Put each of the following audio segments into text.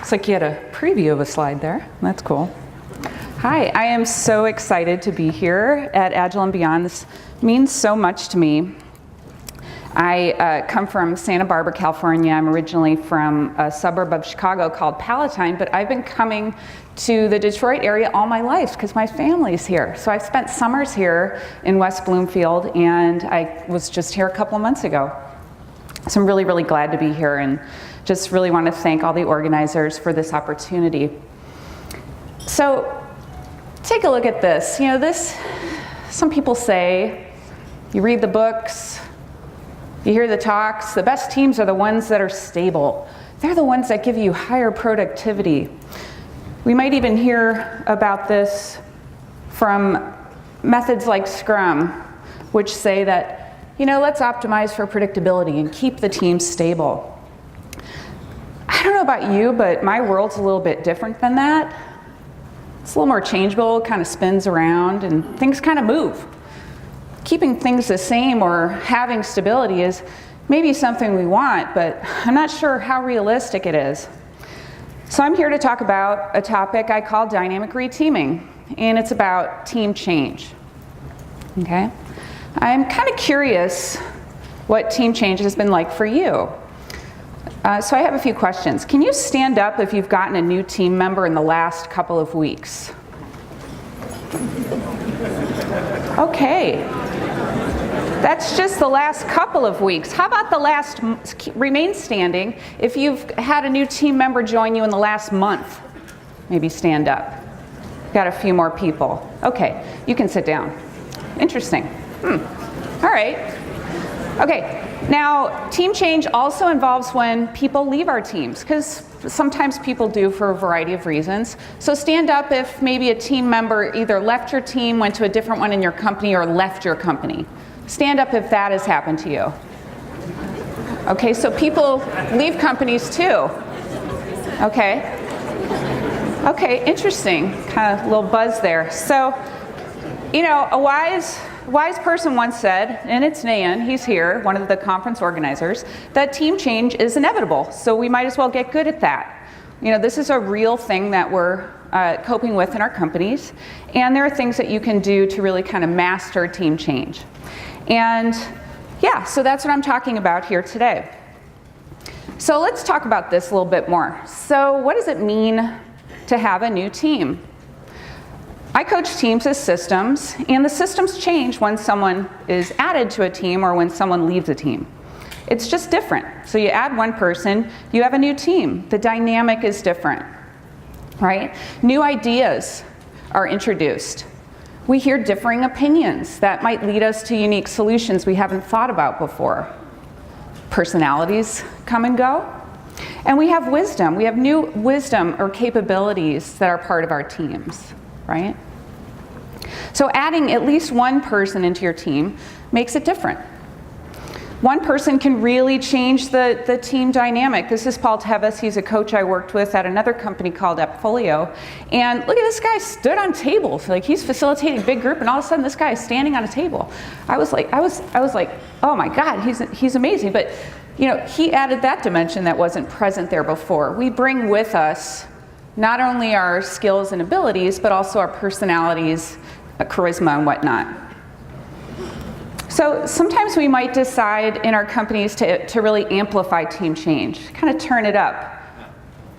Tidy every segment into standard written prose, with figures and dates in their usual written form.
Looks like you had a preview of a slide there. That's cool. Hi, I am so excited to be here at Agile and Beyond. This means so much to me. I come from Santa Barbara, California. I'm originally from a suburb of Chicago called Palatine, but I've been coming to the Detroit area all my life because my family's here. So I've spent summers here in West Bloomfield, and I was just here a couple of months ago. So I'm really, really glad to be here, and just really want to thank all the organizers for this opportunity. So take a look at this. You know, some people say, you read the books, you hear the talks, the best teams are the ones that are stable. They're the ones that give you higher productivity. We might even hear about this from methods like Scrum, which say that, you know, let's optimize for predictability and keep the team stable. I don't know about you, but my world's a little bit different than that. It's a little more changeable, kind of spins around, and things kind of move. Keeping things the same or having stability is maybe something we want, but I'm not sure how realistic it is. So I'm here to talk about a topic I call dynamic reteaming, and it's about team change. Okay? I'm kind of curious what team change has been like for you. So I have a few questions. Can you stand up if you've gotten a new team member in the last couple of weeks? Okay. That's just the last couple of weeks. How about the last, remain standing, if you've had a new team member join you in the last month? Maybe stand up. Got a few more people. Okay, you can sit down. Interesting. All right. Okay, now team change also involves when people leave our teams, because sometimes people do for a variety of reasons. So stand up if maybe a team member either left your team, went to a different one in your company, or left your company. Stand up if that has happened to you. Okay, so people leave companies too. Okay. Okay, interesting. Kind of a little buzz there. So, you know, a wise person once said, and it's Nan, he's here, one of the conference organizers, that team change is inevitable. So we might as well get good at that. You know, this is a real thing that we're coping with in our companies. And there are things that you can do to really kind of master team change. And yeah, so that's what I'm talking about here today. So let's talk about this a little bit more. So what does it mean to have a new team? I coach teams as systems, and the systems change when someone is added to a team or when someone leaves a team. It's just different. So you add one person, you have a new team. The dynamic is different, right? New ideas are introduced. We hear differing opinions that might lead us to unique solutions we haven't thought about before. Personalities come and go. And we have wisdom. We have new wisdom or capabilities that are part of our teams, right? So adding at least one person into your team makes it different. One person can really change the team dynamic. This is Paul Tevis. He's a coach I worked with at another company called Appfolio. And look at this guy stood on tables. Like, he's facilitating a big group, and all of a sudden this guy is standing on a table. I was like, oh my God, he's amazing. But you know, he added that dimension that wasn't present there before. We bring with us not only our skills and abilities, but also our personalities, charisma, and whatnot. So sometimes we might decide in our companies to really amplify team change, kind of turn it up.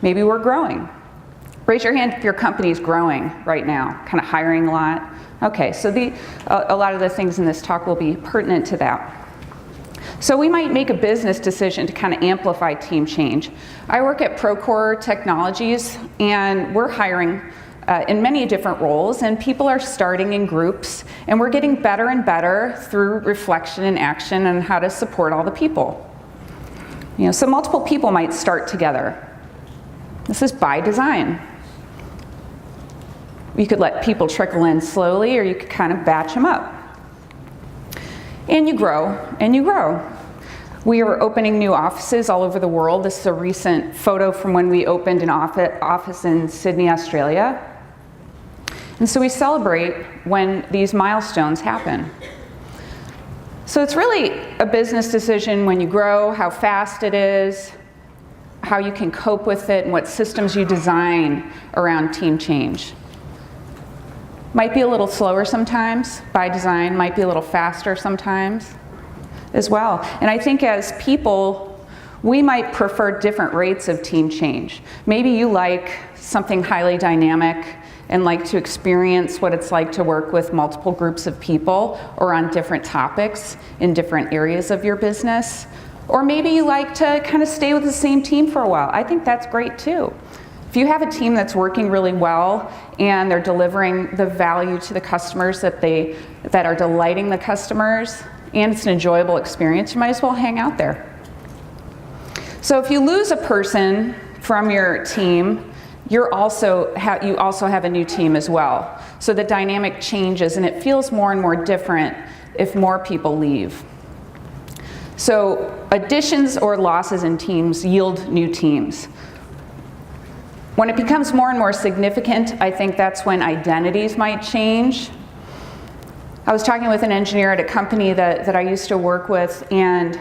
Maybe we're growing. Raise your hand if your company's growing right now, kind of hiring a lot. Okay, so a lot of the things in this talk will be pertinent to that. So we might make a business decision to kind of amplify team change. I work at Procore Technologies, and we're hiring in many different roles, and people are starting in groups, and we're getting better and better through reflection and action on how to support all the people. You know, so multiple people might start together. This is by design. You could let people trickle in slowly, or you could kind of batch them up. And you grow, and you grow. We are opening new offices all over the world. This is a recent photo from when we opened an office in Sydney, Australia. And so we celebrate when these milestones happen. So it's really a business decision when you grow, how fast it is, how you can cope with it and what systems you design around team change. Might be a little slower sometimes by design, might be a little faster sometimes as well. And I think as people, we might prefer different rates of team change. Maybe you like something highly dynamic and like to experience what it's like to work with multiple groups of people or on different topics in different areas of your business. Or maybe you like to kind of stay with the same team for a while. I think that's great too. If you have a team that's working really well and they're delivering the value to the customers that are delighting the customers, and it's an enjoyable experience, you might as well hang out there. So if you lose a person from your team, you also have a new team as well. So the dynamic changes and it feels more and more different if more people leave. So additions or losses in teams yield new teams. When it becomes more and more significant, I think that's when identities might change. I was talking with an engineer at a company that I used to work with, and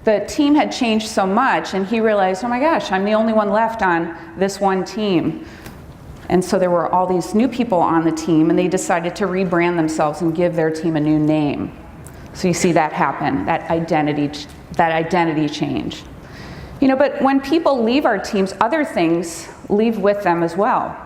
the team had changed so much, and he realized, oh my gosh, I'm the only one left on this one team. And so there were all these new people on the team, and they decided to rebrand themselves and give their team a new name. So you see that happen, that identity change. You know, but when people leave our teams, other things leave with them as well.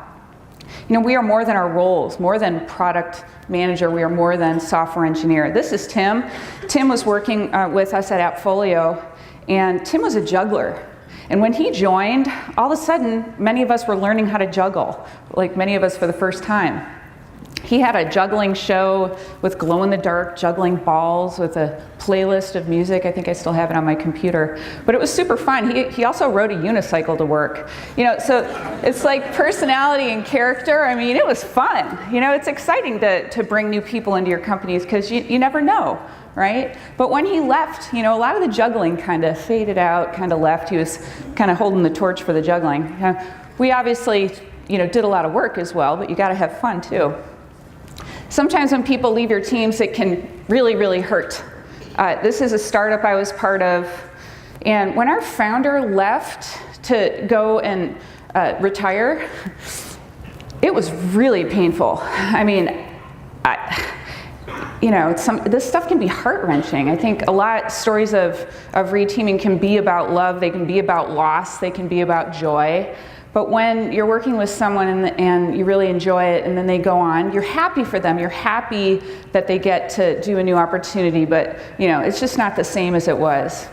You know, we are more than our roles, more than product manager, we are more than software engineer. This is Tim. Tim was working with us at Appfolio, and Tim was a juggler. And when he joined, all of a sudden, many of us were learning how to juggle, like many of us for the first time. He had a juggling show with glow-in-the-dark juggling balls with a playlist of music. I think I still have it on my computer. But it was super fun. He also rode a unicycle to work. You know, so it's like personality and character. I mean, it was fun. You know, it's exciting to bring new people into your companies because you never know, right? But when he left, you know, a lot of the juggling kind of faded out, kind of left. He was kind of holding the torch for the juggling. We obviously, you know, did a lot of work as well, but you got to have fun too. Sometimes when people leave your teams, it can really, really hurt. This is a startup I was part of, and when our founder left to go and retire, it was really painful. I mean, this stuff can be heart-wrenching. I think a lot stories of reteaming can be about love, they can be about loss, they can be about joy. But when you're working with someone and you really enjoy it and then they go on, you're happy for them. You're happy that they get to do a new opportunity, but you know, it's just not the same as it was.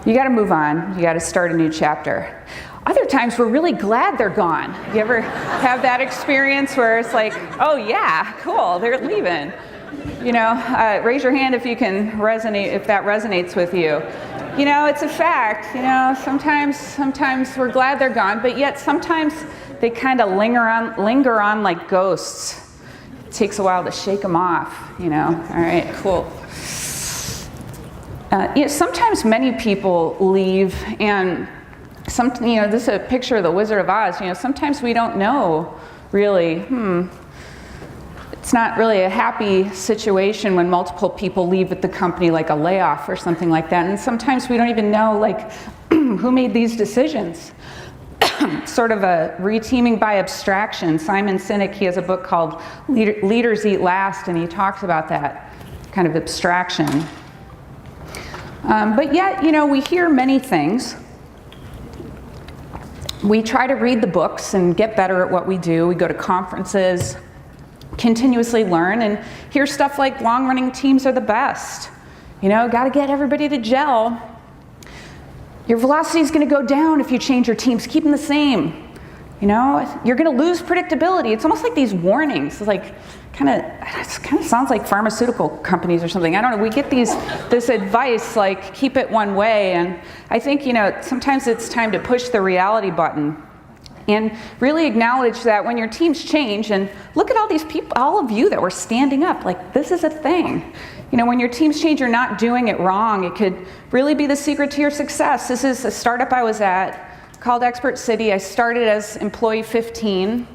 You gotta move on. You gotta start a new chapter. Other times we're really glad they're gone. You ever have that experience where it's like, oh yeah, cool, they're leaving. You know, raise your hand if that resonates with you. You know, it's a fact. You know, sometimes we're glad they're gone, but yet sometimes they kind of linger on like ghosts. It takes a while to shake them off. You know, all right, cool. Sometimes many people leave, and this is a picture of the Wizard of Oz. You know, sometimes we don't know really. It's not really a happy situation when multiple people leave at the company, like a layoff or something like that. And sometimes we don't even know, like, who made these decisions. Sort of a reteaming by abstraction. Simon Sinek, he has a book called Leaders Eat Last, and he talks about that kind of abstraction. But yet, you know, we hear many things. We try to read the books and get better at what we do. We go to conferences, continuously learn, and hear stuff like long-running teams are the best. You know, got to get everybody to gel. Your velocity is going to go down if you change your teams. Keep them the same. You know, you're going to lose predictability. It's almost like these warnings. It's like kind of sounds like pharmaceutical companies or something. I don't know. We get this advice like keep it one way, and I think, you know, sometimes it's time to push the reality button. And really acknowledge that when your teams change, and look at all these people, all of you that were standing up, like this is a thing. You know, when your teams change, you're not doing it wrong. It could really be the secret to your success. This is a startup I was at called Expert City. I started as employee 15.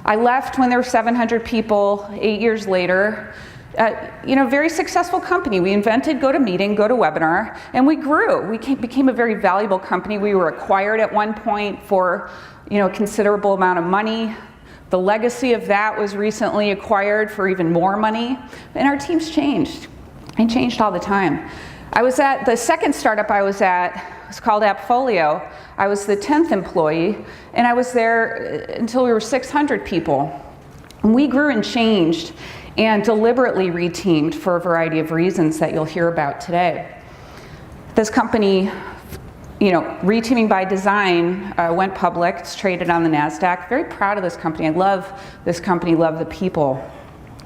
I left when there were 700 people 8 years later. Very successful company. We invented GoToMeeting, GoToWebinar, and we grew. We became a very valuable company. We were acquired at one point for, a considerable amount of money. The legacy of that was recently acquired for even more money, and our teams changed. They changed all the time. I was at the second startup I was at, it was called Appfolio. I was the 10th employee, and I was there until we were 600 people. And we grew and changed and deliberately reteamed for a variety of reasons that you'll hear about today. This company, Reteaming by Design, went public. It's traded on the NASDAQ. Very proud of this company. I love this company, love the people.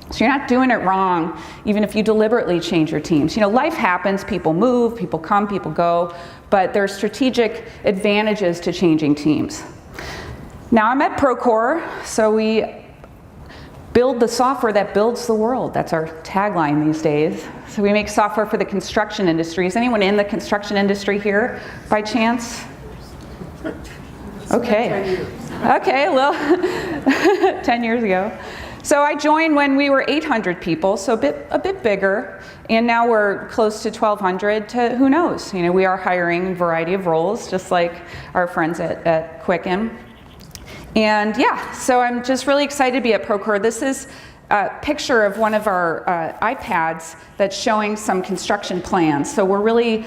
So you're not doing it wrong, even if you deliberately change your teams. Life happens, people move, people come, people go, but there are strategic advantages to changing teams. Now I'm at Procore, so we build the software that builds the world. That's our tagline these days. So we make software for the construction industry. Is anyone in the construction industry here by chance? Okay. Okay, well, 10 years ago. So I joined when we were 800 people, so a bit bigger, and now we're close to 1,200 to who knows. We are hiring a variety of roles, just like our friends at Quicken. And yeah, so I'm just really excited to be at Procore. This is a picture of one of our iPads that's showing some construction plans. So we're really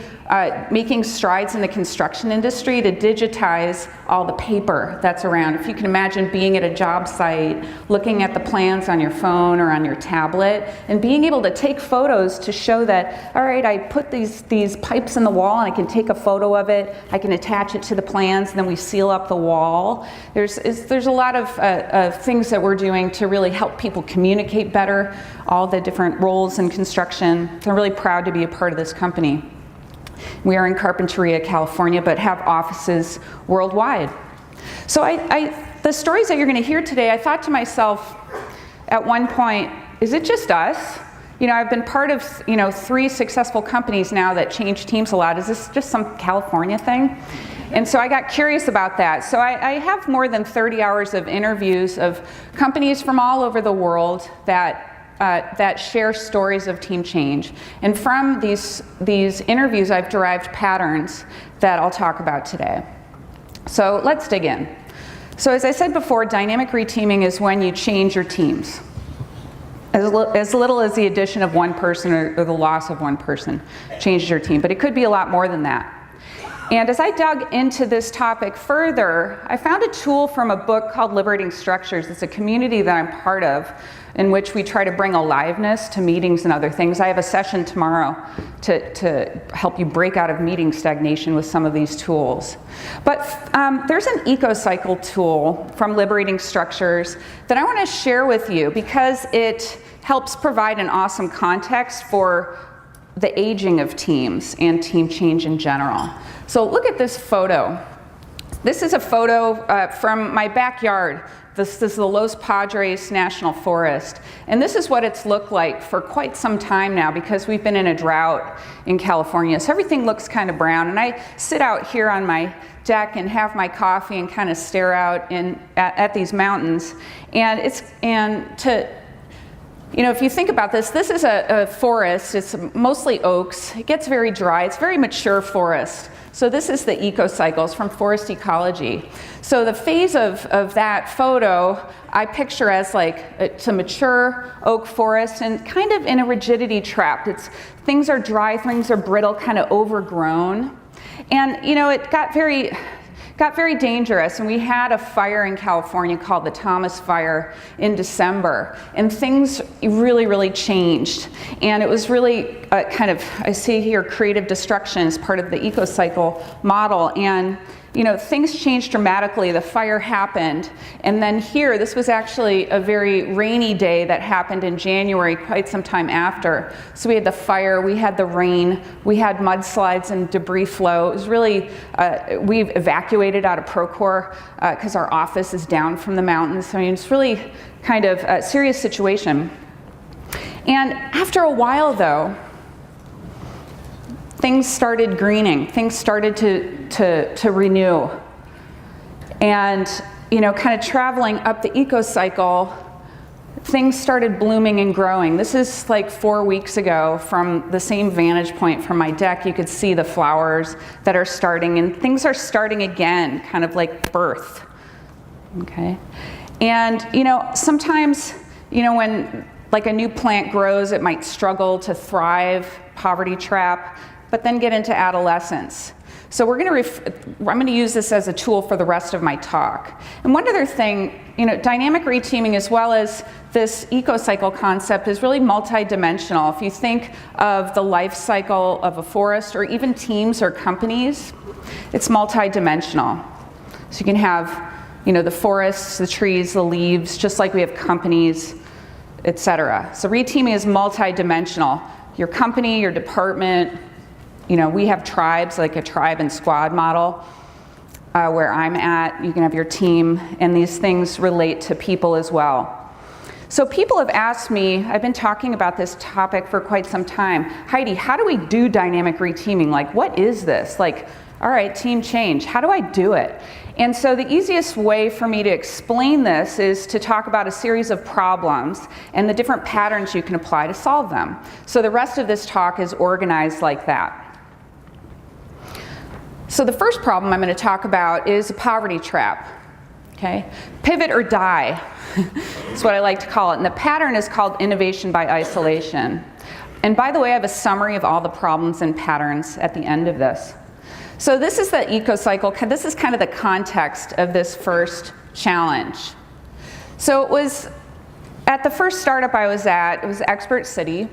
making strides in the construction industry to digitize all the paper that's around. If you can imagine being at a job site, looking at the plans on your phone or on your tablet, and being able to take photos to show that, all right, I put these pipes in the wall and I can take a photo of it, I can attach it to the plans, and then we seal up the wall. There's a lot of things that we're doing to really help people communicate better, all the different roles in construction. So I'm really proud to be a part of this company. We are in Carpinteria, California, but have offices worldwide. So the stories that you're going to hear today, I thought to myself at one point, is it just us? I've been part of 3 successful companies now that change teams a lot. Is this just some California thing? And so I got curious about that. So I have more than 30 hours of interviews of companies from all over the world that share stories of team change. And from these interviews, I've derived patterns that I'll talk about today. So let's dig in. So as I said before, dynamic reteaming is when you change your teams. As little as the addition of one person or the loss of one person changes your team, but it could be a lot more than that. And as I dug into this topic further, I found a tool from a book called Liberating Structures. It's a community that I'm part of, in which we try to bring aliveness to meetings and other things. I have a session tomorrow to help you break out of meeting stagnation with some of these tools. But there's an eco-cycle tool from Liberating Structures that I want to share with you because it helps provide an awesome context for the aging of teams and team change in general. So look at this photo. This is a photo from my backyard. This is the Los Padres National Forest. And this is what it's looked like for quite some time now because we've been in a drought in California. So everything looks kind of brown. And I sit out here on my deck and have my coffee and kind of stare out at these mountains. If you think about this is a forest. It's mostly oaks. It gets very dry. It's very mature forest. So this is the eco-cycles from forest ecology. So the phase of that photo I picture as like it's a mature oak forest and kind of in a rigidity trap. Things are dry, things are brittle, kind of overgrown. And it got very dangerous, and we had a fire in California called the Thomas Fire in December, and things really, really changed. And it was really I see here creative destruction as part of the eco-cycle model, and things changed dramatically. The fire happened, and then here, this was actually a very rainy day that happened in January, quite some time after. So we had the fire, we had the rain, we had mudslides and debris flow. It was really, we've evacuated out of Procore because our office is down from the mountains. So it's really kind of a serious situation. And after a while, though, things started greening, things started to renew. And, kind of traveling up the eco-cycle, things started blooming and growing. This is like 4 weeks ago from the same vantage point from my deck. You could see the flowers that are starting, and things are starting again, kind of like birth. Okay? And, sometimes, when like a new plant grows, it might struggle to thrive, poverty trap, but then get into adolescence. So I'm going to use this as a tool for the rest of my talk. And one other thing, dynamic reteaming as well as this eco-cycle concept is really multidimensional. If you think of the life cycle of a forest or even teams or companies, it's multidimensional. So you can have, the forests, the trees, the leaves, just like we have companies, etc. So reteaming is multidimensional. Your company, your department, we have tribes, like a tribe and squad model where I'm at. You can have your team, and these things relate to people as well. So people have asked me, I've been talking about this topic for quite some time, Heidi, how do we do dynamic reteaming? Like, what is this? Like, all right, team change, how do I do it? And so the easiest way for me to explain this is to talk about a series of problems and the different patterns you can apply to solve them. So the rest of this talk is organized like that. So the first problem I'm going to talk about is a poverty trap. Okay? Pivot or die is what I like to call it. And the pattern is called innovation by isolation. And by the way, I have a summary of all the problems and patterns at the end of this. So this is the eco-cycle. This is kind of the context of this first challenge. So it was at the first startup I was at, it was Expert City.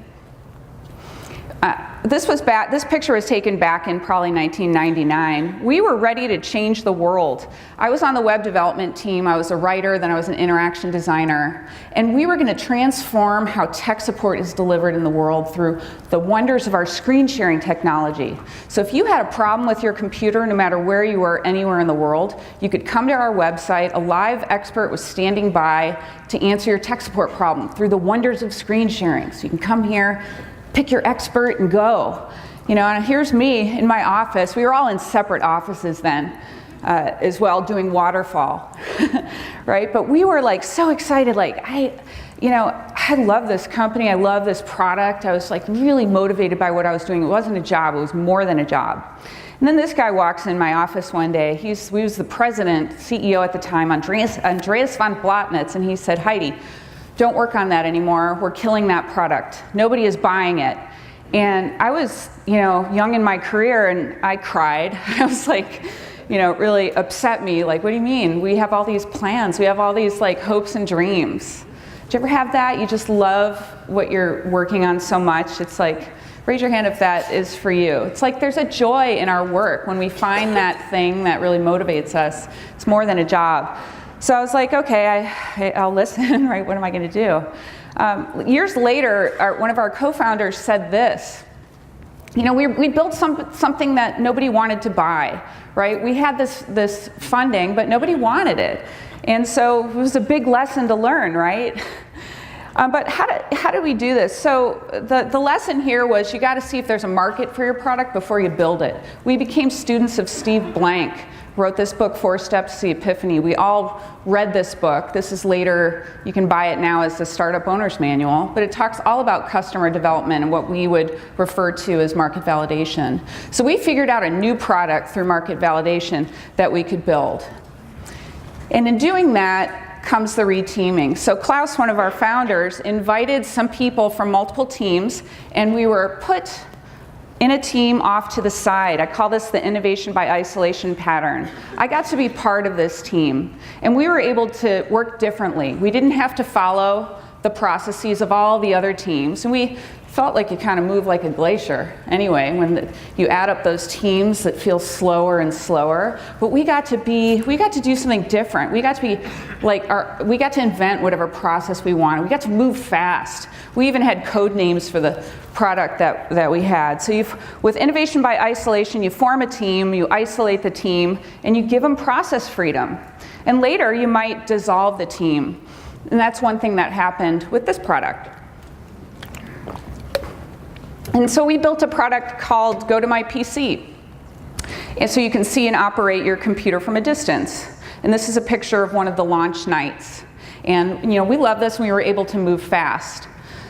This picture was taken back in probably 1999. We were ready to change the world. I was on the web development team. I was a writer, then I was an interaction designer. And we were going to transform how tech support is delivered in the world through the wonders of our screen sharing technology. So if you had a problem with your computer, no matter where you were, anywhere in the world, you could come to our website. A live expert was standing by to answer your tech support problem through the wonders of screen sharing. So you can come here, pick your expert and go. And here's me in my office. We were all in separate offices then as well, doing waterfall, right? But we were like so excited, like I love this company, I love this product. I was like really motivated by what I was doing. It wasn't a job, it was more than a job. And then this guy walks in my office one day. He was the president, CEO at the time, Andreas von Blotnitz, and he said, Heidi, don't work on that anymore. We're killing that product. Nobody is buying it. And I was, young in my career, and I cried. I was like, it really upset me. Like, what do you mean? We have all these plans. We have all these like hopes and dreams. Do you ever have that? You just love what you're working on so much. It's like, raise your hand if that is for you. It's like there's a joy in our work when we find that thing that really motivates us. It's more than a job. So I was like, okay, I'll listen, right? What am I going to do? Years later, one of our co-founders said this. We built something that nobody wanted to buy, right? We had this funding, but nobody wanted it. And so it was a big lesson to learn, right? But how do we do this? So the lesson here was you got to see if there's a market for your product before you build it. We became students of Steve Blank, wrote this book, 4 Steps to the Epiphany. We all read this book. This is later, you can buy it now as the Startup Owner's Manual, but it talks all about customer development and what we would refer to as market validation. So we figured out a new product through market validation that we could build. And in doing that comes the reteaming. So Klaus, one of our founders, invited some people from multiple teams, and we were put in a team off to the side. I call this the innovation by isolation pattern. I got to be part of this team, and we were able to work differently. We didn't have to follow the processes of all the other teams, and we felt like you kind of move like a glacier anyway when you add up those teams that feel slower and slower. But we got to do something different. We got to be like we got to invent whatever process we wanted. We got to move fast. We even had code names for the product that we had. So with innovation by isolation, you form a team, you isolate the team, and you give them process freedom. And later you might dissolve the team. And that's one thing that happened with this product. And so we built a product called Go to My PC. And so you can see and operate your computer from a distance. And this is a picture of one of the launch nights. And we love this, and we were able to move fast.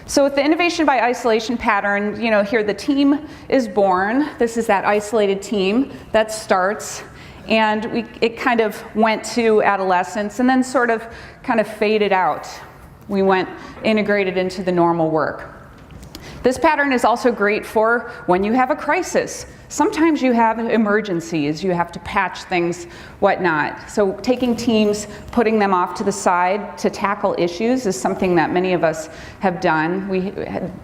So with the innovation by isolation pattern, here the team is born. This is that isolated team that starts, and it kind of went to adolescence and then sort of kind of faded out. We went integrated into the normal work. This pattern is also great for when you have a crisis. Sometimes you have emergencies, you have to patch things, whatnot. So taking teams, putting them off to the side to tackle issues is something that many of us have done. We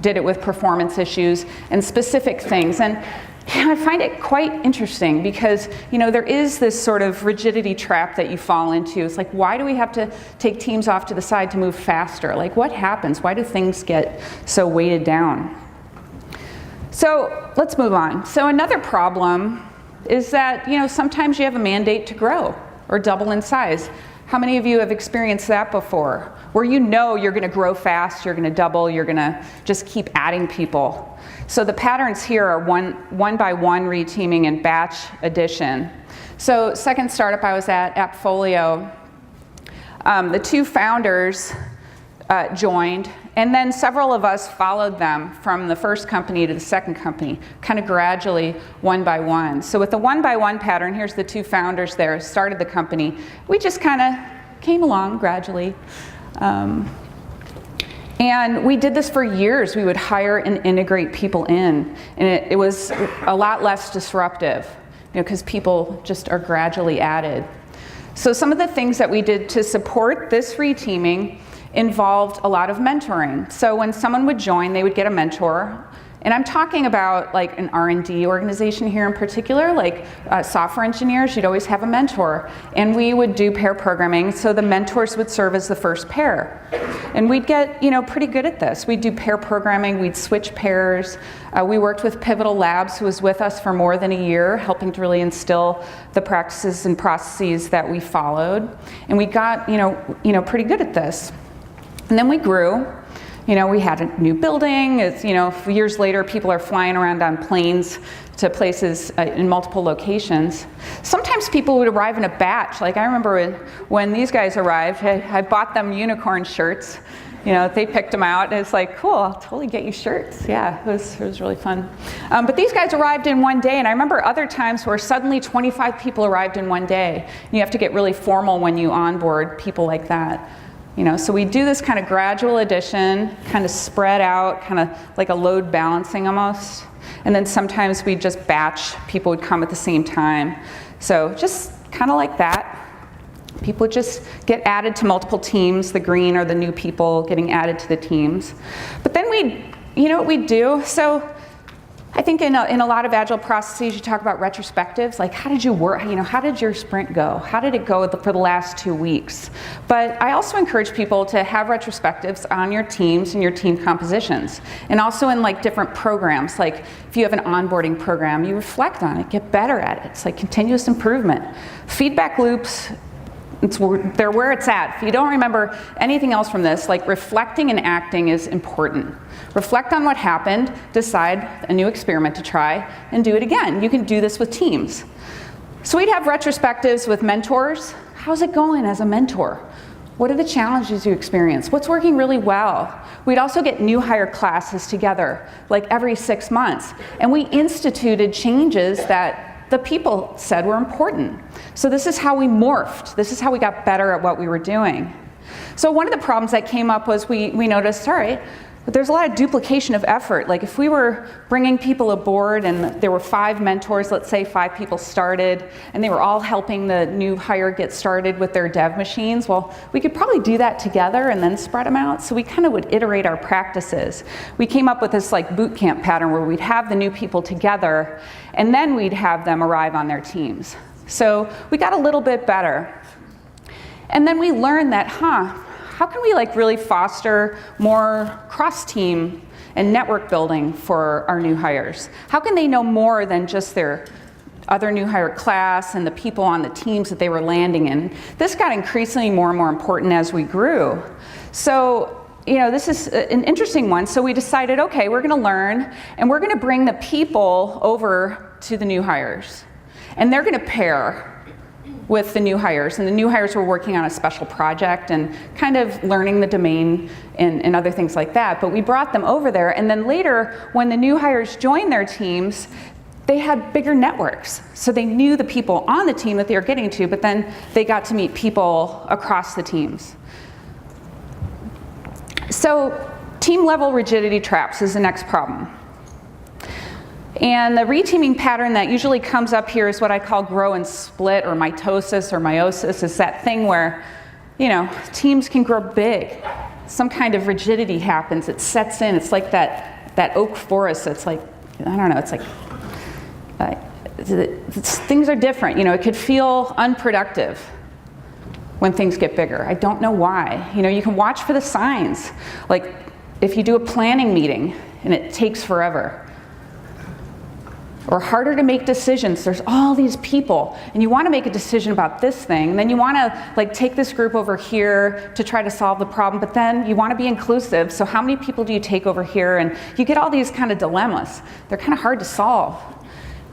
did it with performance issues and specific things. And I find it quite interesting because, there is this sort of rigidity trap that you fall into. It's like, why do we have to take teams off to the side to move faster? Like, what happens? Why do things get so weighted down? So let's move on. So another problem is that, sometimes you have a mandate to grow or double in size. How many of you have experienced that before? Where you're going to grow fast, you're going to double, you're going to just keep adding people. So the patterns here are one by one reteaming and batch addition. So second startup I was at, Appfolio, the two founders joined, and then several of us followed them from the first company to the second company, kind of gradually, one by one. So with the one by one pattern, here's the two founders there, started the company. We just kind of came along gradually. And we did this for years. We would hire and integrate people in, and it was a lot less disruptive, because people just are gradually added. So some of the things that we did to support this reteaming involved a lot of mentoring. So when someone would join, they would get a mentor. And I'm talking about like an R&D organization here in particular, like software engineers, you'd always have a mentor. And we would do pair programming, so the mentors would serve as the first pair. And we'd get pretty good at this. We'd do pair programming, we'd switch pairs. We worked with Pivotal Labs, who was with us for more than a year, helping to really instill the practices and processes that we followed. And we got pretty good at this. And then we grew. We had a new building. Years later, people are flying around on planes to places in multiple locations. Sometimes people would arrive in a batch. Like I remember when these guys arrived, I bought them unicorn shirts. They picked them out, and it's like, cool, I'll totally get you shirts. Yeah, it was really fun. But these guys arrived in one day, and I remember other times where suddenly 25 people arrived in one day. You have to get really formal when you onboard people like that. So we do this kind of gradual addition, kind of spread out, kind of like a load balancing almost. And then sometimes we just batch, people would come at the same time. So just kind of like that. People would just get added to multiple teams. The green are the new people getting added to the teams. But then what we'd do? So I think in a lot of agile processes, you talk about retrospectives, like how did you work, how did your sprint go? How did it go for the last 2 weeks? But I also encourage people to have retrospectives on your teams and your team compositions. And also in like different programs, like if you have an onboarding program, you reflect on it, get better at it. It's like continuous improvement. Feedback loops, they're where it's at. If you don't remember anything else from this, like reflecting and acting is important. Reflect on what happened, decide a new experiment to try, and do it again. You can do this with teams. So we'd have retrospectives with mentors. How's it going as a mentor? What are the challenges you experience? What's working really well? We'd also get new hire classes together, like every 6 months. And we instituted changes that the people said were important. So this is how we morphed. This is how we got better at what we were doing. So one of the problems that came up was we noticed, all right, but there's a lot of duplication of effort. Like if we were bringing people aboard and there were 5 mentors, let's say 5 people started, and they were all helping the new hire get started with their dev machines, well, we could probably do that together and then spread them out. So we kind of would iterate our practices. We came up with this like boot camp pattern where we'd have the new people together, and then we'd have them arrive on their teams. So we got a little bit better. And then we learned that, how can we like really foster more cross-team and network building for our new hires? How can they know more than just their other new hire class and the people on the teams that they were landing in? This got increasingly more and more important as we grew. So, this is an interesting one. So we decided, okay, we're gonna learn and we're gonna bring the people over to the new hires. And they're gonna pair with the new hires, and the new hires were working on a special project and kind of learning the domain and other things like that. But we brought them over there, and then later, when the new hires joined their teams, they had bigger networks. So they knew the people on the team that they were getting to, but then they got to meet people across the teams. So team level rigidity traps is the next problem. And the reteaming pattern that usually comes up here is what I call grow and split, or mitosis or meiosis. It's that thing where, teams can grow big. Some kind of rigidity happens. It sets in. It's like that oak forest. It's like, I don't know, it's like, things are different. It could feel unproductive when things get bigger. I don't know why. You can watch for the signs. Like if you do a planning meeting and it takes forever, or harder to make decisions. There's all these people, and you want to make a decision about this thing, and then you want to take this group over here to try to solve the problem, but then you want to be inclusive, so how many people do you take over here? And you get all these kind of dilemmas. They're kind of hard to solve.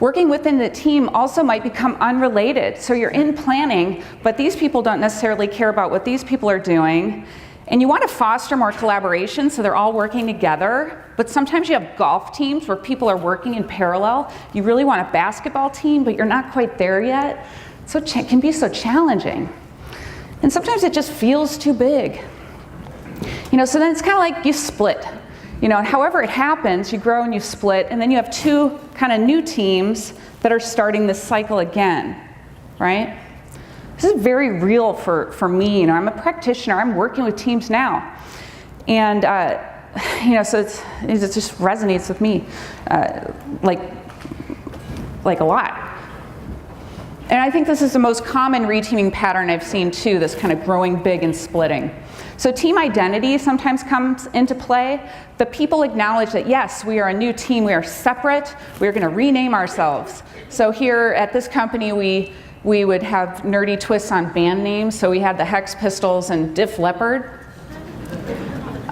Working within the team also might become unrelated. So you're in planning, but these people don't necessarily care about what these people are doing. And you want to foster more collaboration so they're all working together, but sometimes you have golf teams where people are working in parallel. You really want a basketball team, but you're not quite there yet. So it can be so challenging. And sometimes it just feels too big. So then it's kind of like you split. However it happens, you grow and you split, and then you have two kind of new teams that are starting this cycle again, right? This is very real for me. I'm a practitioner. I'm working with teams now, and so it just resonates with me like a lot. And I think this is the most common reteaming pattern I've seen too. This kind of growing big and splitting. So team identity sometimes comes into play. The people acknowledge that yes, we are a new team. We are separate. We are going to rename ourselves. So here at this company, we would have nerdy twists on band names. So we had the Hex Pistols and Def Leppard.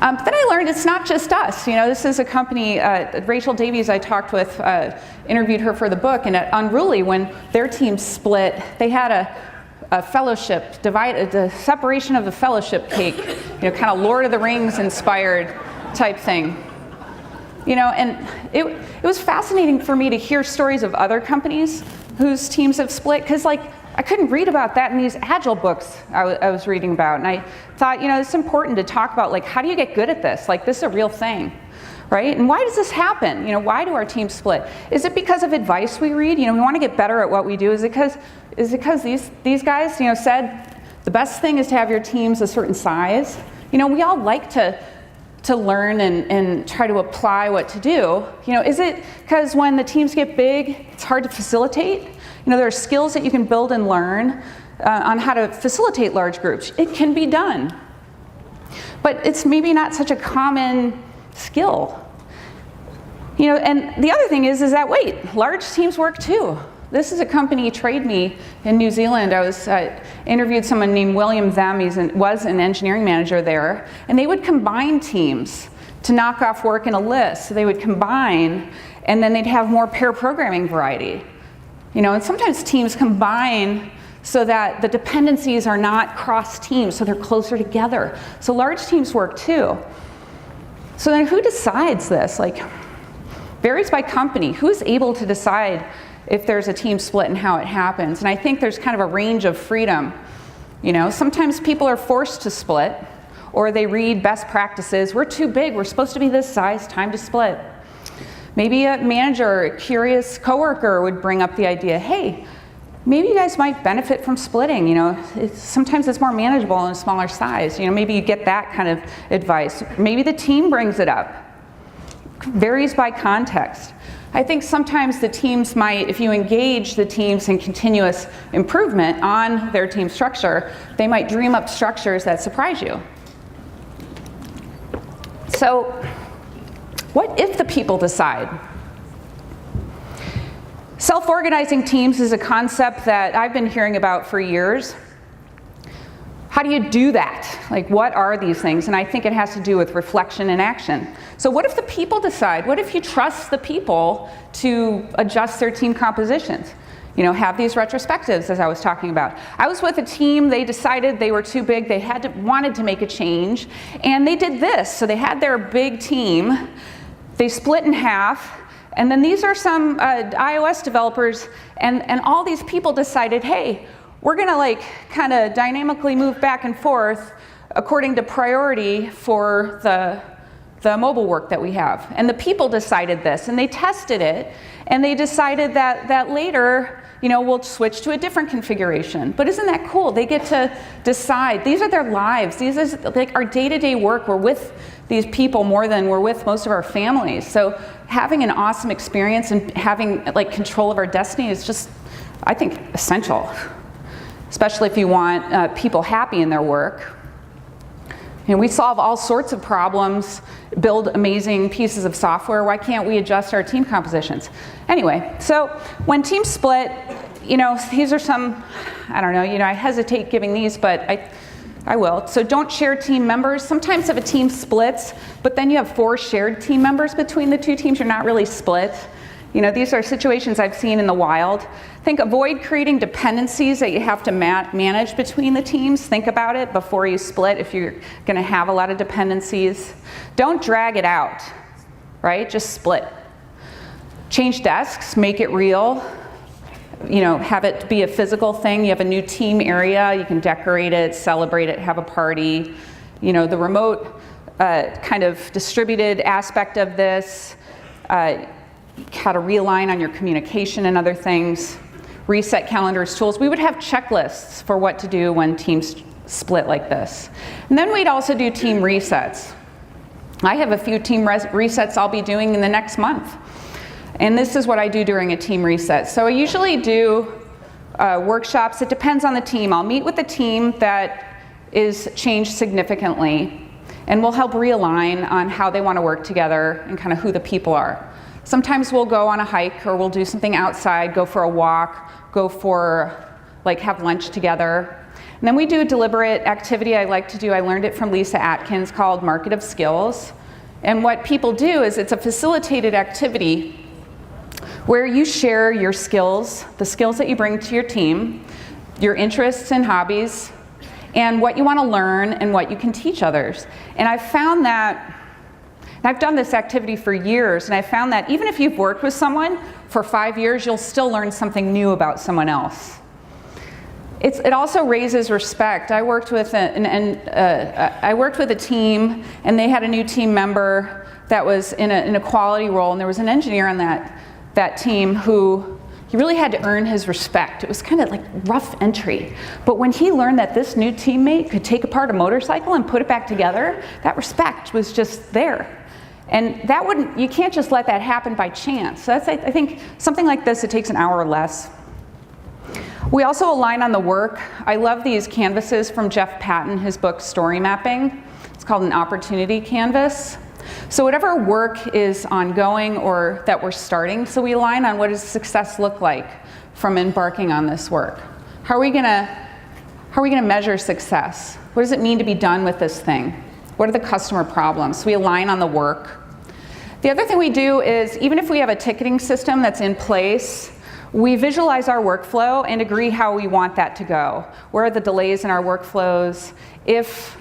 Then I learned it's not just us. This is a company, Rachel Davies I talked with, interviewed her for the book, and at Unruly, when their team split, they had a fellowship, the separation of the fellowship cake, kind of Lord of the Rings inspired type thing. And it was fascinating for me to hear stories of other companies whose teams have split, because I couldn't read about that in these Agile books I was reading about. And I thought, it's important to talk about, how do you get good at this? This is a real thing, right? And why does this happen? Why do our teams split? Is it because of advice we read? We want to get better at what we do. Is it because these guys, said the best thing is to have your teams a certain size? We all like to learn and try to apply what to do. Is it because when the teams get big, it's hard to facilitate? There are skills that you can build and learn on how to facilitate large groups. It can be done. But it's maybe not such a common skill. And the other thing is that, wait, large teams work too. This is a company, Trade Me, in New Zealand. I interviewed someone named William Them. Was an engineering manager there. And they would combine teams to knock off work in a list. So they would combine, and then they'd have more pair programming variety. And sometimes teams combine so that the dependencies are not cross teams, so they're closer together. So large teams work too. So then who decides this? Varies by company. Who's able to decide if there's a team split and how it happens? And I think there's kind of a range of freedom. Sometimes people are forced to split, or they read best practices. We're too big. We're supposed to be this size. Time to split. Maybe a manager, a curious coworker would bring up the idea, hey, maybe you guys might benefit from splitting. Sometimes it's more manageable in a smaller size. Maybe you get that kind of advice. Maybe the team brings it up. Varies by context. I think sometimes the teams might, if you engage the teams in continuous improvement on their team structure, they might dream up structures that surprise you. So, what if the people decide? Self-organizing teams is a concept that I've been hearing about for years. How do you do that? What are these things? And I think it has to do with reflection and action. So what if the people decide? What if you trust the people to adjust their team compositions? have these retrospectives, as I was talking about. I was with a team, they decided they were too big, they wanted to make a change, and they did this. So they had their big team, they split in half, and then these are some iOS developers, and all these people decided, hey, we're gonna kind of dynamically move back and forth according to priority for the mobile work that we have. And the people decided this, and they tested it, and they decided that later, we'll switch to a different configuration. But isn't that cool? They get to decide. These are their lives. These is our day-to-day work. We're with these people more than we're with most of our families. So having an awesome experience and having control of our destiny is just, I think, essential, especially if you want people happy in their work. We solve all sorts of problems, build amazing pieces of software. Why can't we adjust our team compositions? Anyway, so when teams split, these are some, I don't know, I hesitate giving these, but I will. So don't share team members. Sometimes if a team splits, but then you have 4 shared team members between the 2 teams, you're not really split. These are situations I've seen in the wild. Avoid creating dependencies that you have to manage between the teams. Think about it before you split if you're going to have a lot of dependencies. Don't drag it out, right? Just split. Change desks, make it real. Have it be a physical thing. You have a new team area, you can decorate it, celebrate it, have a party. The remote kind of distributed aspect of this, how to realign on your communication and other things. Reset calendars, tools. We would have checklists for what to do when teams split like this. And then we'd also do team resets. I have a few team resets I'll be doing in the next month. And this is what I do during a team reset. So I usually do workshops. It depends on the team. I'll meet with the team that is changed significantly, and we'll help realign on how they want to work together and kind of who the people are. Sometimes we'll go on a hike, or we'll do something outside, go for a walk, go for, have lunch together. And then we do a deliberate activity I like to do. I learned it from Lisa Atkins, called Market of Skills. And what people do is it's a facilitated activity where you share your skills, the skills that you bring to your team, your interests and hobbies, and what you want to learn and what you can teach others. And I've found that, and I've done this activity for years, and I found that even if you've worked with someone for 5 years, you'll still learn something new about someone else. It also raises respect. I worked with a team, and they had a new team member that was in a quality role, and there was an engineer on that team who he really had to earn his respect. It was kind of rough entry. But when he learned that this new teammate could take apart a motorcycle and put it back together, that respect was just there. And you can't just let that happen by chance. So that's, I think, something like this, it takes an hour or less. We also align on the work. I love these canvases from Jeff Patton, his book, Story Mapping. It's called an opportunity canvas. So whatever work is ongoing or that we're starting, so we align on what does success look like from embarking on this work. How are we gonna measure success? What does it mean to be done with this thing? What are the customer problems? So we align on the work. The other thing we do is, even if we have a ticketing system that's in place, we visualize our workflow and agree how we want that to go. Where are the delays in our workflows? If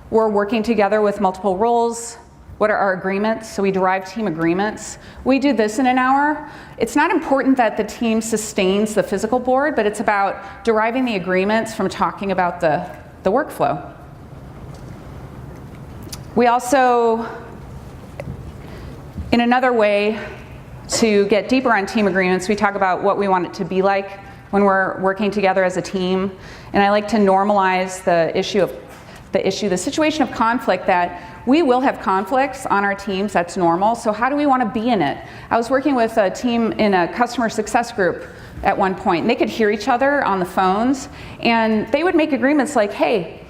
we're working together with multiple roles, what are our agreements? So we derive team agreements. We do this in an hour. It's not important that the team sustains the physical board, but it's about deriving the agreements from talking about the workflow. We also, in another way to get deeper on team agreements, we talk about what we want it to be like when we're working together as a team. And I like to normalize the situation of conflict, that we will have conflicts on our teams, that's normal. So how do we want to be in it? I was working with a team in a customer success group at one point, and they could hear each other on the phones, and they would make agreements like, hey,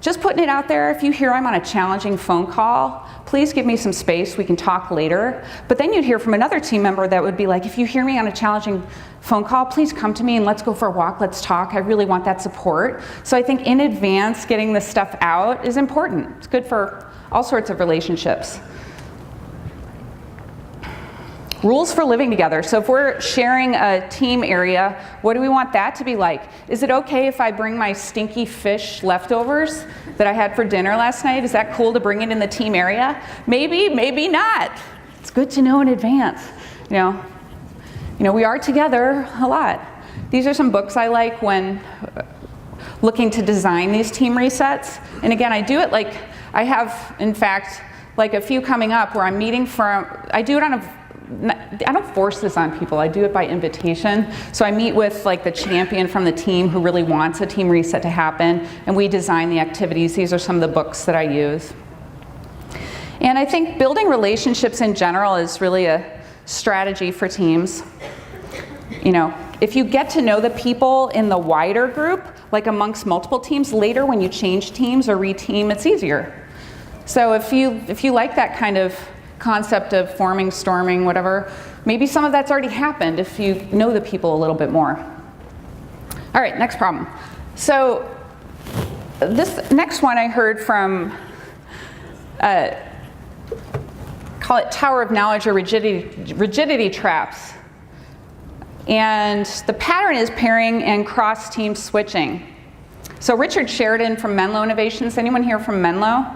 just putting it out there, if you hear I'm on a challenging phone call, please give me some space, we can talk later. But then you'd hear from another team member that would be like, if you hear me on a challenging phone call, please come to me and let's go for a walk, let's talk, I really want that support. So I think in advance, getting this stuff out is important. It's good for all sorts of relationships. Rules for living together. So if we're sharing a team area, what do we want that to be like? Is it okay if I bring my stinky fish leftovers that I had for dinner last night? Is that cool to bring it in the team area? Maybe, maybe not. It's good to know in advance. You know, we are together a lot. These are some books I like when looking to design these team resets. And again, I do it like, I have, in fact, like a few coming up where I'm meeting I do it on I don't force this on people, I do it by invitation. So I meet with like the champion from the team who really wants a team reset to happen, and we design the activities. These are some of the books that I use. And I think building relationships in general is really a strategy for teams. You know, if you get to know the people in the wider group, like amongst multiple teams, later when you change teams or reteam, it's easier. So if you like that kind of concept of forming, storming, whatever, maybe some of that's already happened if you know the people a little bit more. All right, next problem. So this next one I heard from, call it Tower of Knowledge or rigidity traps. And the pattern is pairing and cross-team switching. So Richard Sheridan from Menlo Innovations, anyone here from Menlo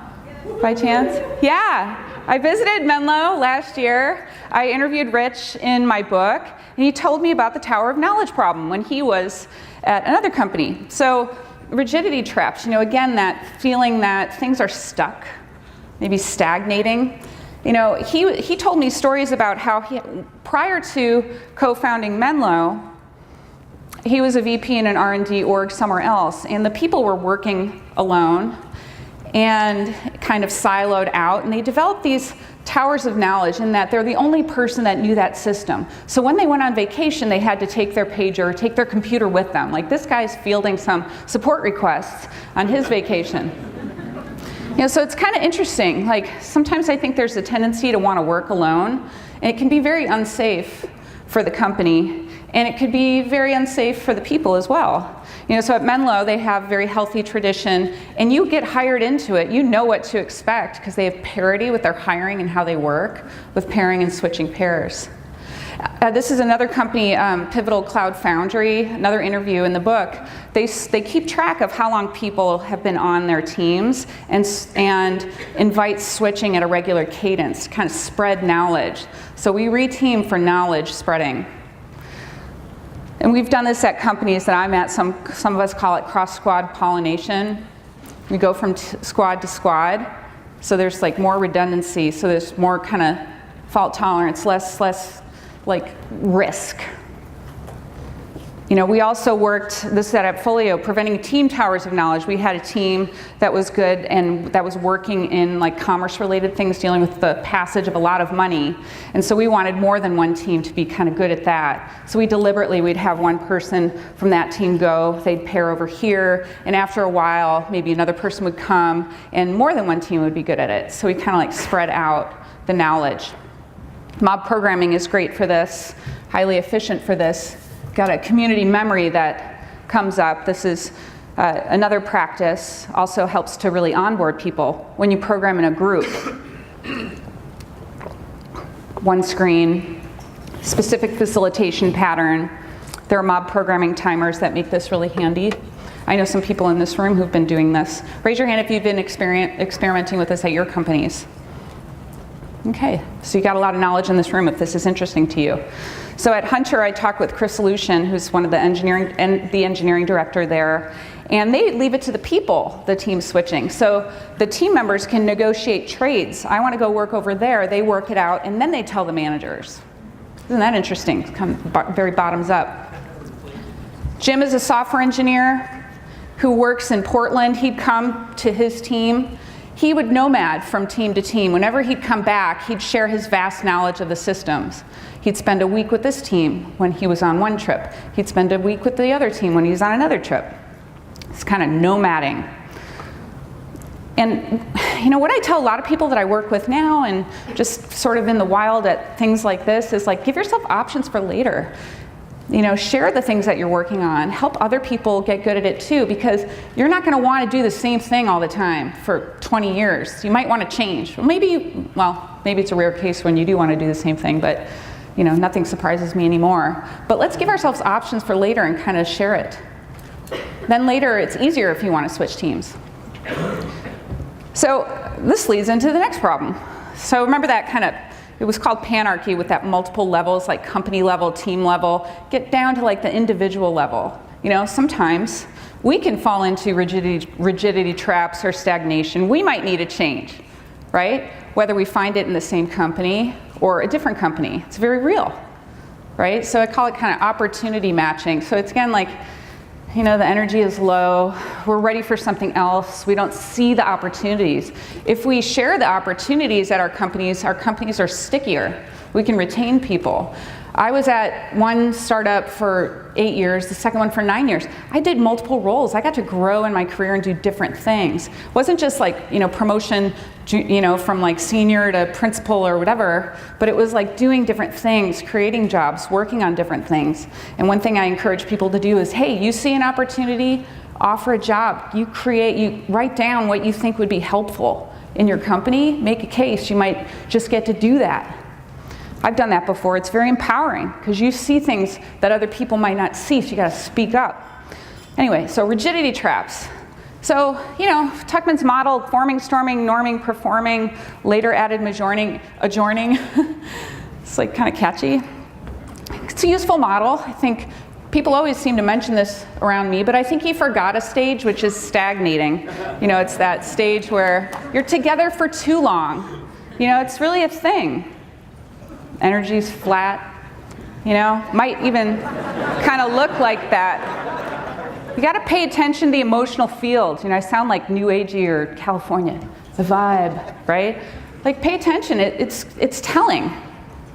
by chance? Yeah. I visited Menlo last year. I interviewed Rich in my book, and he told me about the Tower of Knowledge problem when he was at another company. So rigidity traps, you know, again, that feeling that things are stuck, maybe stagnating. You know, he told me stories about how prior to co-founding Menlo, he was a VP in an R&D org somewhere else, and the people were working alone and kind of siloed out, and they developed these towers of knowledge in that they're the only person that knew that system. So when they went on vacation, they had to take their pager, take their computer with them. Like, this guy's fielding some support requests on his vacation. You know, so it's kind of interesting. Like, sometimes I think there's a tendency to want to work alone, and it can be very unsafe for the company, and it could be very unsafe for the people as well. You know, so at Menlo, they have a very healthy tradition, and you get hired into it. You know what to expect because they have parity with their hiring and how they work with pairing and switching pairs. This is another company, Pivotal Cloud Foundry, another interview in the book. They keep track of how long people have been on their teams and invite switching at a regular cadence, kind of spread knowledge. So we reteam for knowledge spreading. And we've done this at companies that I'm at. Some of us call it cross-squad pollination. We go from squad to squad, so there's like more redundancy, so there's more kind of fault tolerance, less like risk. You know, we also worked, this is at Folio, preventing team towers of knowledge. We had a team that was good and that was working in like commerce-related things, dealing with the passage of a lot of money. And so we wanted more than one team to be kind of good at that. So we'd have one person from that team go, they'd pair over here, and after a while, maybe another person would come, and more than one team would be good at it. So we kind of like spread out the knowledge. Mob programming is great for this, highly efficient for this. Got a community memory that comes up. This is another practice, also helps to really onboard people when you program in a group. One screen, specific facilitation pattern. There are mob programming timers that make this really handy. I know some people in this room who've been doing this. Raise your hand if you've been experimenting with this at your companies. Okay, so you got a lot of knowledge in this room if this is interesting to you. So at Hunter, I talked with Chris Solution, who's one of the engineering director there, and they leave it to the people, the team switching. So the team members can negotiate trades. I want to go work over there, they work it out, and then they tell the managers. Isn't that interesting? It's kind of very bottoms up. Jim is a software engineer who works in Portland. He'd come to his team. He would nomad from team to team. Whenever he'd come back, he'd share his vast knowledge of the systems. He'd spend a week with this team when he was on one trip. He'd spend a week with the other team when he was on another trip. It's kind of nomading. And you know, what I tell a lot of people that I work with now and just sort of in the wild at things like this is like, give yourself options for later. You know, share the things that you're working on. Help other people get good at it too, because you're not going to want to do the same thing all the time for 20 years. You might want to change. Maybe it's a rare case when you do want to do the same thing, but nothing surprises me anymore. But let's give ourselves options for later and kind of share it. Then later, it's easier if you want to switch teams. So this leads into the next problem. So remember that it was called panarchy with that multiple levels, like company level, team level, get down to like the individual level. Sometimes we can fall into rigidity traps or stagnation. We might need a change, right? Whether we find it in the same company or a different company. It's very real, right? So I call it kind of opportunity matching. So it's again like, the energy is low, we're ready for something else, we don't see the opportunities. If we share the opportunities at our companies are stickier. We can retain people. I was at one startup for 8 years, the second one for 9 years. I did multiple roles. I got to grow in my career and do different things. It wasn't just like, promotion, from like senior to principal or whatever, but it was like doing different things, creating jobs, working on different things. And one thing I encourage people to do is, hey, you see an opportunity, offer a job. You write down what you think would be helpful in your company, make a case. You might just get to do that. I've done that before. It's very empowering because you see things that other people might not see, so you got to speak up. Anyway, so rigidity traps. So, Tuckman's model, forming, storming, norming, performing, later added adjourning. It's like kind of catchy. It's a useful model. I think people always seem to mention this around me, but I think he forgot a stage, which is stagnating. It's that stage where you're together for too long. It's really a thing. Energy's flat, might even kind of look like that. You got to pay attention to the emotional field. I sound like New Agey or California, the vibe, right? Like pay attention, it's telling,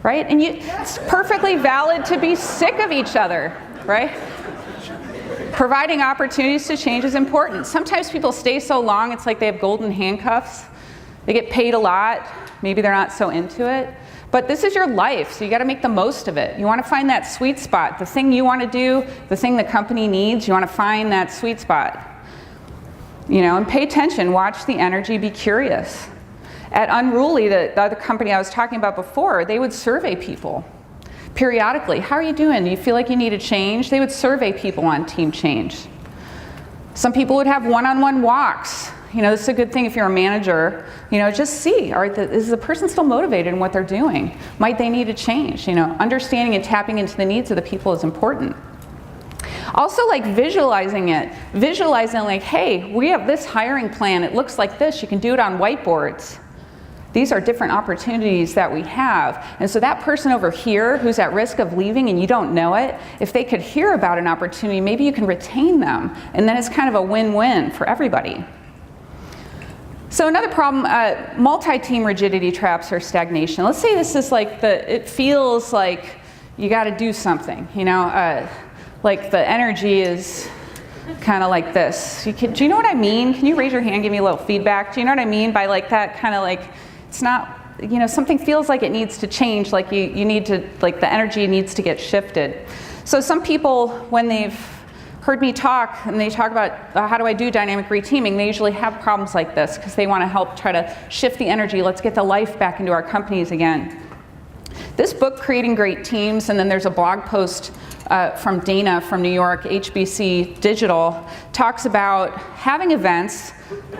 right? And it's perfectly valid to be sick of each other, right? Providing opportunities to change is important. Sometimes people stay so long, it's like they have golden handcuffs. They get paid a lot, maybe they're not so into it. But this is your life, so you got to make the most of it. You want to find that sweet spot, the thing you want to do, the thing the company needs, you want to find that sweet spot. And pay attention, watch the energy, be curious. At Unruly, the other company I was talking about before, they would survey people periodically. How are you doing? Do you feel like you need a change? They would survey people on team change. Some people would have one-on-one walks. This is a good thing if you're a manager. Just see, is the person still motivated in what they're doing? Might they need a change? Understanding and tapping into the needs of the people is important. Also, like visualizing it. Visualizing like, hey, we have this hiring plan. It looks like this. You can do it on whiteboards. These are different opportunities that we have. And so that person over here who's at risk of leaving and you don't know it, if they could hear about an opportunity, maybe you can retain them. And then it's kind of a win-win for everybody. So another problem, multi-team rigidity traps or stagnation. Let's say this is like it feels like you got to do something, like the energy is kind of like this. Do you know what I mean? Can you raise your hand, give me a little feedback? Do you know what I mean by like that kind of like, it's not, something feels like it needs to change, like you need to, like the energy needs to get shifted. So some people, when they've heard me talk and they talk about how do I do dynamic reteaming, they usually have problems like this because they want to help try to shift the energy. Let's get the life back into our companies again. This book, Creating Great Teams, and then there's a blog post from Dana from New York, HBC Digital, talks about having events,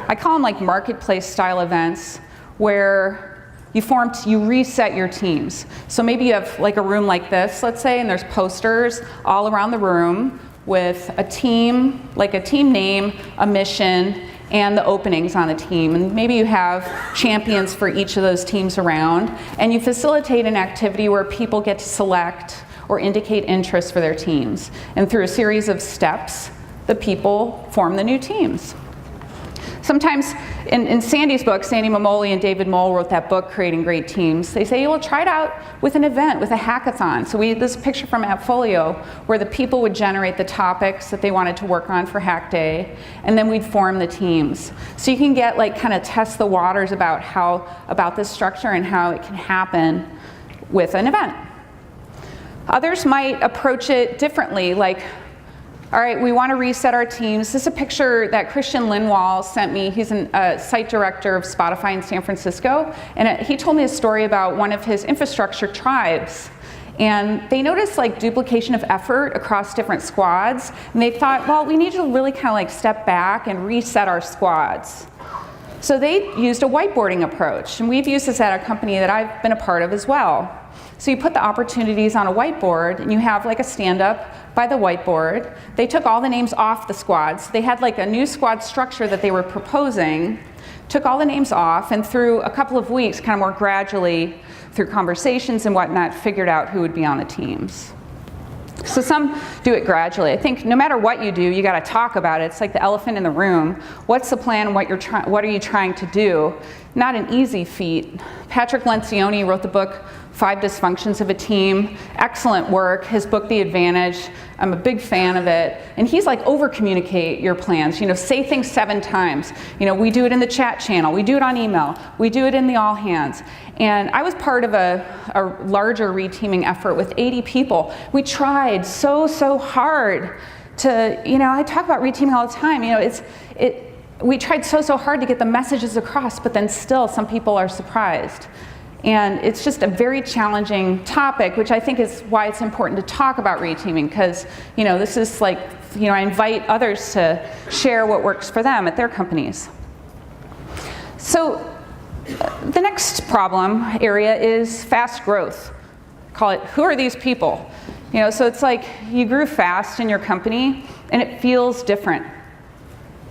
I call them like marketplace style events, where you reset your teams. So maybe you have like a room like this, let's say, and there's posters all around the room with a team, like a team name, a mission, and the openings on the team. And maybe you have champions for each of those teams around, and you facilitate an activity where people get to select or indicate interest for their teams. And through a series of steps, the people form the new teams. Sometimes in Sandy's book, Sandy Momoli and David Moll wrote that book, Creating Great Teams. They say, well, try it out with an event, with a hackathon. So this picture from AppFolio where the people would generate the topics that they wanted to work on for Hack Day, and then we'd form the teams. So you can get kind of test the waters about this structure and how it can happen with an event. Others might approach it differently, like, all right, we want to reset our teams. This is a picture that Christian Linwall sent me. He's a site director of Spotify in San Francisco. And he told me a story about one of his infrastructure tribes. And they noticed like duplication of effort across different squads. And they thought, well, we need to really kind of like step back and reset our squads. So they used a whiteboarding approach. And we've used this at a company that I've been a part of as well. So you put the opportunities on a whiteboard and you have like a stand-up by the whiteboard. They took all the names off the squads. They had like a new squad structure that they were proposing, took all the names off, and through a couple of weeks, kind of more gradually, through conversations and whatnot, figured out who would be on the teams. So some do it gradually. I think no matter what you do, you got to talk about it. It's like the elephant in the room. What's the plan? What are you trying to do? Not an easy feat. Patrick Lencioni wrote the book 5 Dysfunctions of a Team. Excellent work. His book, The Advantage. I'm a big fan of it. And he's like, over-communicate your plans. You know, say things 7 times. You know, we do it in the chat channel. We do it on email. We do it in the all hands. And I was part of a larger reteaming effort with 80 people. We tried so hard to, you know, I talk about reteaming all the time. You know, we tried so hard to get the messages across, but then still some people are surprised. And it's just a very challenging topic, which I think is why it's important to talk about reteaming, because, you know, this is like, you know, I invite others to share what works for them at their companies. So the next problem area is fast growth. Call it, who are these people? You know, so it's like you grew fast in your company and it feels different.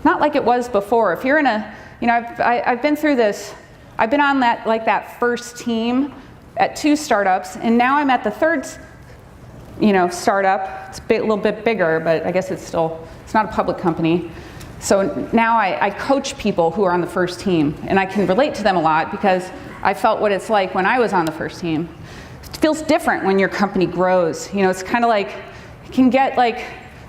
Not like it was before. If you're in a, you know, I've been through this. I've been on that first team at 2 startups, and now I'm at the 3rd, you know, startup. It's a little bit bigger, but I guess it's not a public company. So now I coach people who are on the first team, and I can relate to them a lot because I felt what it's like when I was on the first team. It feels different when your company grows. You know, it's kind of like, you can get like,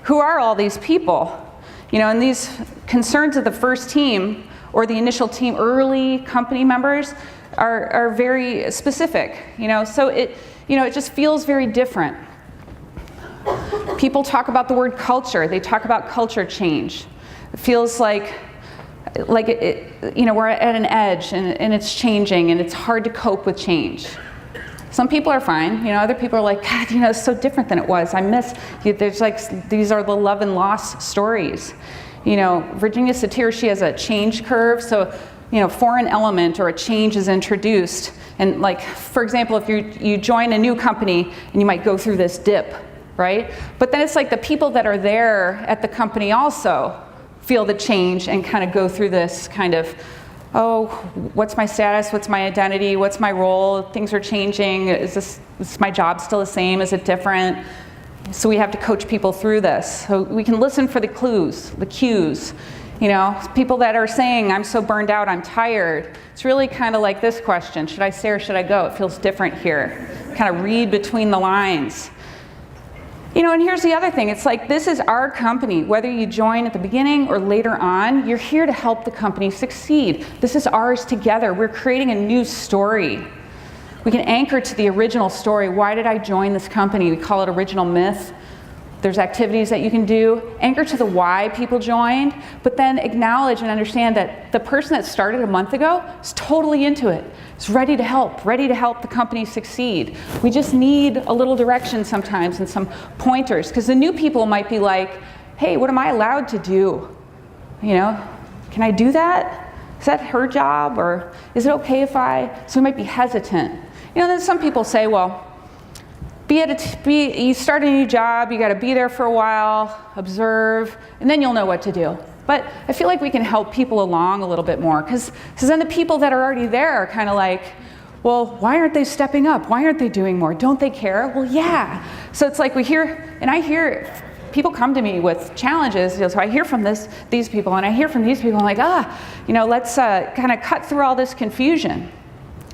who are all these people? You know, and these concerns of the first team or the initial team, early company members are very specific, you know, so it just feels very different. People talk about the word culture. They talk about culture change. It feels like you know, we're at an edge and it's changing and it's hard to cope with change. Some people are fine, you know, other people are like, God, you know, it's so different than it was. I miss, there's like, these are the love and loss stories. You know, Virginia Satir, she has a change curve, so, you know, foreign element or a change is introduced. And like, for example, if you join a new company and you might go through this dip, right? But then it's like the people that are there at the company also feel the change and kind of go through this kind of, oh, what's my status? What's my identity? What's my role? Things are changing. Is my job still the same? Is it different? So we have to coach people through this. So we can listen for the clues, the cues. You know, people that are saying, I'm so burned out, I'm tired. It's really kind of like this question, should I stay or should I go? It feels different here. Kind of read between the lines. You know, and here's the other thing. It's like, this is our company. Whether you join at the beginning or later on, you're here to help the company succeed. This is ours together. We're creating a new story. We can anchor to the original story. Why did I join this company? We call it original myth. There's activities that you can do. Anchor to the why people joined, but then acknowledge and understand that the person that started a month ago is totally into it. Is ready to help the company succeed. We just need a little direction sometimes and some pointers, because the new people might be like, hey, what am I allowed to do? You know, can I do that? Is that her job, or is it okay if so we might be hesitant. You know, then some people say, well, you start a new job, you got to be there for a while, observe, and then you'll know what to do. But I feel like we can help people along a little bit more, because then the people that are already there are kind of like, well, why aren't they stepping up? Why aren't they doing more? Don't they care? Well, yeah. So it's like I hear people come to me with challenges. So I hear from these people, and I hear from these people. I'm like, you know, let's kind of cut through all this confusion.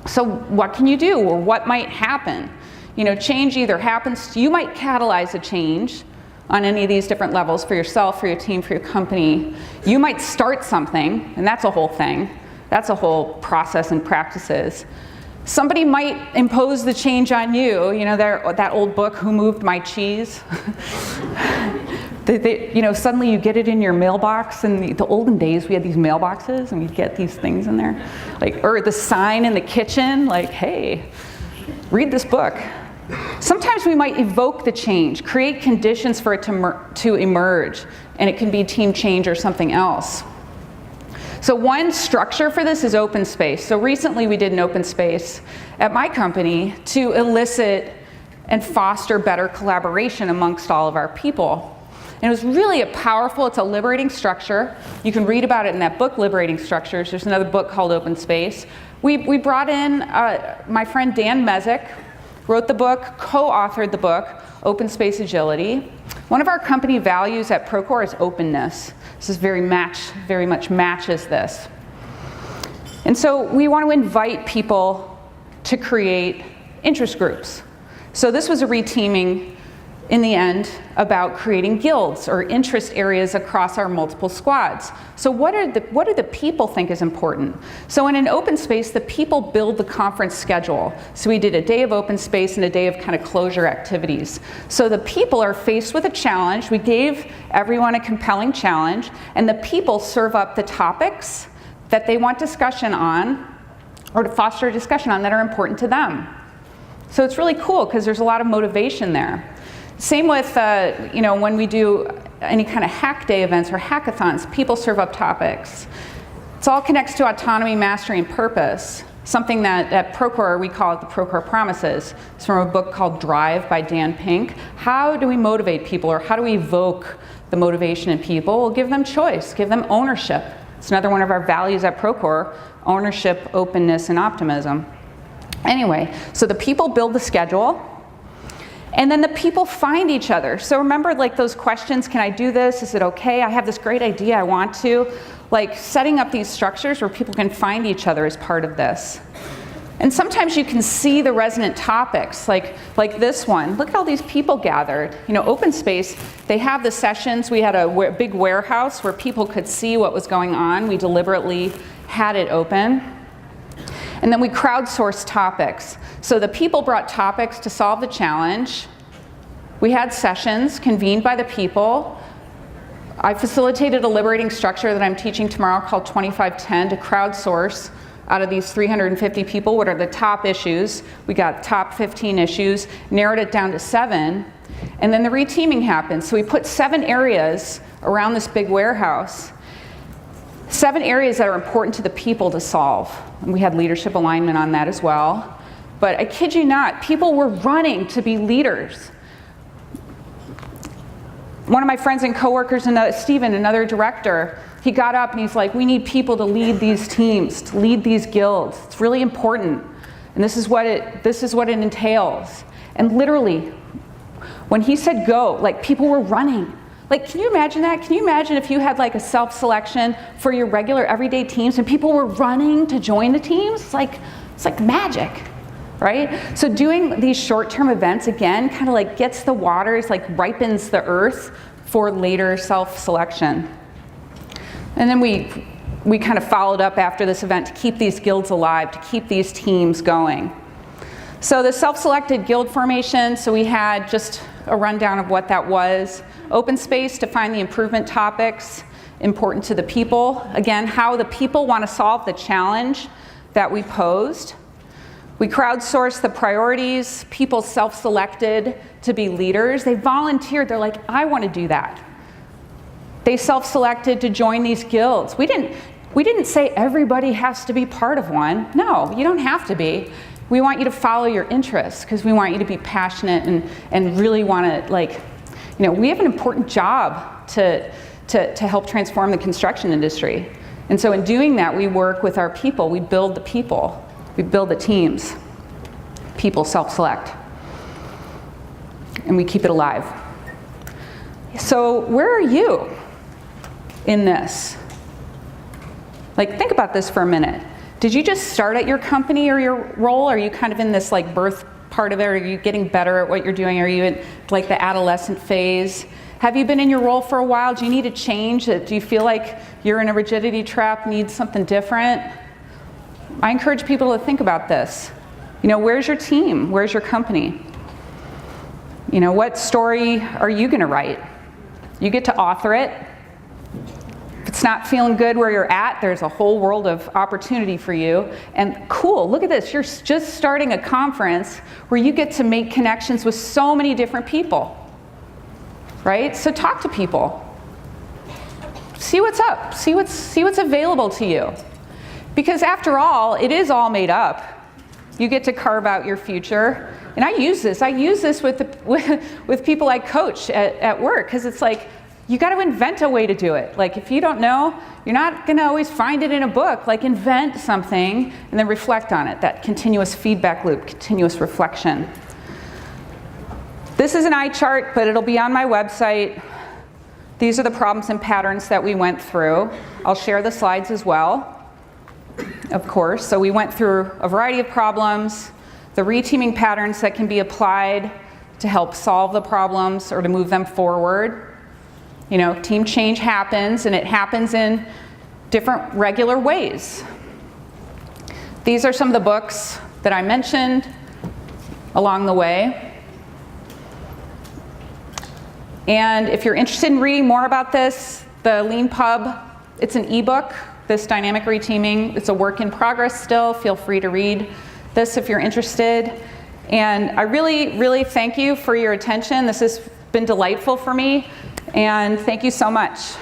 So what can you do, or what might happen? You know, change either happens. You might catalyze a change on any of these different levels for yourself, for your team, for your company. You might start something, and that's a whole thing. That's a whole process and practices. Somebody might impose the change on you. You know, that old book, Who Moved My Cheese? You know, suddenly you get it in your mailbox. In the olden days, we had these mailboxes, and we'd get these things in there. Like, or the sign in the kitchen, like, hey, read this book. Sometimes we might evoke the change, create conditions for it to emerge, and it can be team change or something else. So one structure for this is open space. So recently we did an open space at my company to elicit and foster better collaboration amongst all of our people. And it was really it's a liberating structure. You can read about it in that book, Liberating Structures. There's another book called Open Space. We brought in my friend Dan Mezek, wrote the book, co-authored the book, Open Space Agility. One of our company values at Procore is openness. This is very much matches this. And so we want to invite people to create interest groups. So this was a reteaming in the end about creating guilds or interest areas across our multiple squads. So what do the people think is important? So in an open space, the people build the conference schedule. So we did a day of open space and a day of kind of closure activities. So the people are faced with a challenge. We gave everyone a compelling challenge, and the people serve up the topics that they want discussion on or to foster a discussion on that are important to them. So it's really cool because there's a lot of motivation there. Same with, when we do any kind of hack day events or hackathons, people serve up topics. It all connects to autonomy, mastery, and purpose, something that at Procore, we call it the Procore Promises. It's from a book called Drive by Dan Pink. How do we motivate people, or how do we evoke the motivation in people? We'll give them choice, give them ownership. It's another one of our values at Procore, ownership, openness, and optimism. Anyway, so the people build the schedule. And then the people find each other. So remember, like, those questions, can I do this? Is it okay? I have this great idea, I want to. Like, setting up these structures where people can find each other is part of this. And sometimes you can see the resonant topics, like this one. Look at all these people gathered. Open space, they have the sessions. We had a big warehouse where people could see what was going on. We deliberately had it open. And then we crowdsourced topics. So the people brought topics to solve the challenge. We had sessions convened by the people. I facilitated a liberating structure that I'm teaching tomorrow called 2510 to crowdsource out of these 350 people what are the top issues. We got top 15 issues, narrowed it down to 7, and then the reteaming happened. So we put 7 areas around this big warehouse. 7 areas that are important to the people to solve. And we had leadership alignment on that as well. But I kid you not, people were running to be leaders. One of my friends and coworkers, Steven, another director, he got up and he's like, we need people to lead these teams, to lead these guilds. It's really important. And this is what it entails. And literally, when he said go, like, people were running. Like, can you imagine that? Can you imagine if you had like a self-selection for your regular everyday teams and people were running to join the teams? It's like magic, right? So doing these short-term events, again, kind of like gets the waters, like ripens the earth for later self-selection. And then we kind of followed up after this event to keep these guilds alive, to keep these teams going. So the self-selected guild formation, so we had just a rundown of what that was. Open space to find the improvement topics important to the people. Again, how the people want to solve the challenge that we posed. We crowdsourced the priorities. People self-selected to be leaders. They volunteered. They're like, I want to do that. They self-selected to join these guilds. We didn't say everybody has to be part of one. No, you don't have to be. We want you to follow your interests because we want you to be passionate and really want to, we have an important job to help transform the construction industry. And so in doing that, we work with our people. We build the people. We build the teams. People self-select. And we keep it alive. So where are you in this? Think about this for a minute. Did you just start at your company or your role? Are you kind of in this birth part of it? Are you getting better at what you're doing? Are you in the adolescent phase? Have you been in your role for a while? Do you need a change? Do you feel like you're in a rigidity trap, need something different? I encourage people to think about this. Where's your team? Where's your company? What story are you going to write? You get to author it. If it's not feeling good where you're at, there's a whole world of opportunity for you. And cool, look at this, you're just starting a conference where you get to make connections with so many different people, right? So talk to people. See what's up, see what's available to you. Because after all, it is all made up. You get to carve out your future. And I use this with people I coach at work, because it's like, you got to invent a way to do it. Like, if you don't know, you're not going to always find it in a book. Like, invent something and then reflect on it. That continuous feedback loop, continuous reflection. This is an eye chart, but it'll be on my website. These are the problems and patterns that we went through. I'll share the slides as well, of course. So we went through a variety of problems, the reteaming patterns that can be applied to help solve the problems or to move them forward. You know, team change happens, and it happens in different regular ways. These are some of the books that I mentioned along the way. And if you're interested in reading more about this, the Lean Pub, it's an ebook, this dynamic reteaming. It's a work in progress still. Feel free to read this if you're interested. And I really, really thank you for your attention. This has been delightful for me. And thank you so much.